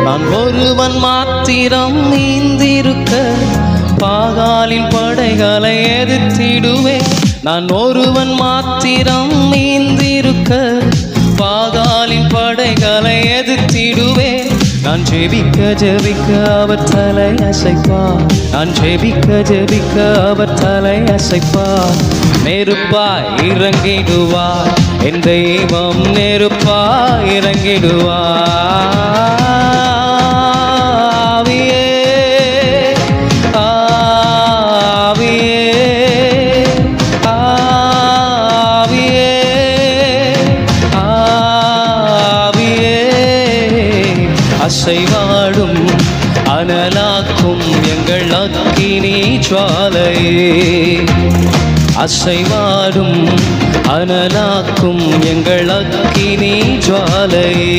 நான் ஒருவன் மாத்திரம் நீந்திருக்க பாகாலின் படைகளை எதிர்த்திடுவேன். நான் ஒருவன் மாத்திரம் நீந்திருக்க பாகாலின் படைகளை எதிர்த்திடுவேன். நான் ஜெபிக்க ஜெபிக்க அவர் தலை அசைப்பார். நான் ஜெபிக்க ஜெபிக்க அவர் தலை அசைப்பார். நெருப்பாய் இறங்கிடுவார் என் தெய்வம், நெருப்பாய் இறங்கிடுவார். அசைவாடும் அனலாக்கும் எங்கள் அக்கினி ஜுவாலையே, அசைவாடும் அனலாக்கும் எங்கள் அக்கினி ஜுவாலையே.